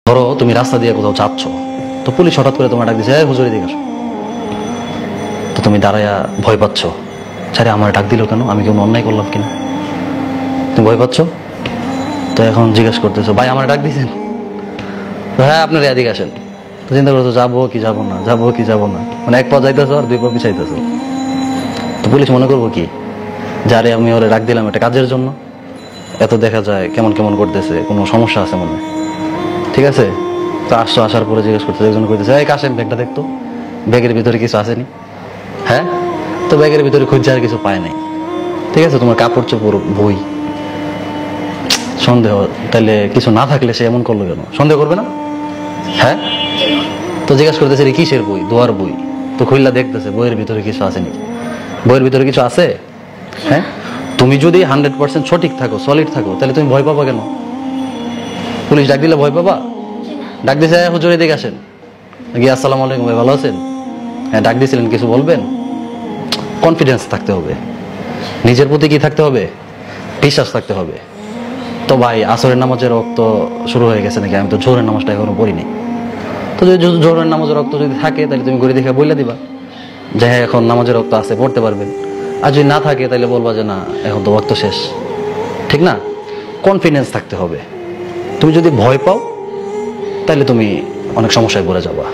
ধরো তুমি রাস্তা দিয়ে কোথাও যাচ্ছ, তো পুলিশ হঠাৎ করে তোমার ডাক দিছে, এই হুজুর এদিকে আসো। তো তুমি দাঁড়াইয়া ভয় পাচ্ছ, স্যারে আমার ডাক দিল কেন, আমি কোনো অন্যায় করলাম কিনা, তুমি ভয় পাচ্ছ। তো এখন জিজ্ঞেস করতেছো, ভাই আমার ডাক দিয়েছেন? হ্যাঁ, আপনার এদিকে আসেন। তো চিন্তা করছো যাবো কি যাবো না, যাবো কি যাবো না, মানে এক পা যাইতেছো আর দুই পা পিছাইতেছো। তো পুলিশ মনে করবো কি, যারে আমি ওরে ডাক দিলাম একটা কাজের জন্য, এত দেখা যায় কেমন কেমন করতেছে, কোনো সমস্যা আছে মনে, ঠিক আছে। তো আসছো, আসার পরে জিজ্ঞেস করতেছে, একজন করতেছে, এই কাশেম ব্যাগটা দেখতো, ব্যাগের ভিতরে কিছু আসেনি? হ্যাঁ, তো ব্যাগের ভিতরে খুঁজছে আর কিছু পায় নাই, ঠিক আছে। তোমার কাপড় চোপড় বই, সন্দেহ, তাহলে কিছু না থাকলে সে এমন করলো কেন, সন্দেহ করবে না? হ্যাঁ, তো জিজ্ঞাসা করতেছে কিসের বই, দোয়ার বই। তো খুললা দেখতেছে বইয়ের ভিতরে কিছু আছে নাকি, বইয়ের ভিতরে কিছু আছে। হ্যাঁ, তুমি যদি 100% সঠিক থাকো, সলিড থাকো, তাহলে তুমি ভয় পাবা কেন? পুলিশ ডাক দিলে ভয় পাবা? ডাক দিছে, হুজুর এদিকে আসেন, গিয়ে আসসালামু আলাইকুম ভাই, ভালো আছেন? হ্যাঁ, ডাক দিয়েছিলেন, কিছু বলবেন? কনফিডেন্স থাকতে হবে, নিজের প্রতি কি থাকতে হবে, বিশ্বাস থাকতে হবে। তো ভাই আসরের নামাজের রক্ত শুরু হয়ে গেছে নাকি, আমি তো জোহরের নামাজটা এখনো পড়িনি। তো যদি জোহরের নামাজের রক্ত যদি থাকে, তাহলে তুমি ঘুরে দেখে বইলা দিবা যে হ্যাঁ এখন নামাজের রক্ত আছে, পড়তে পারবেন। আর যদি না থাকে, তাহলে বলবা যে না, এখন তো রক্ত শেষ, ঠিক না? কনফিডেন্স থাকতে হবে। তুমি যদি ভয় পাও, তাহলে তুমি অনেক সমস্যায় পড়ে যাবা।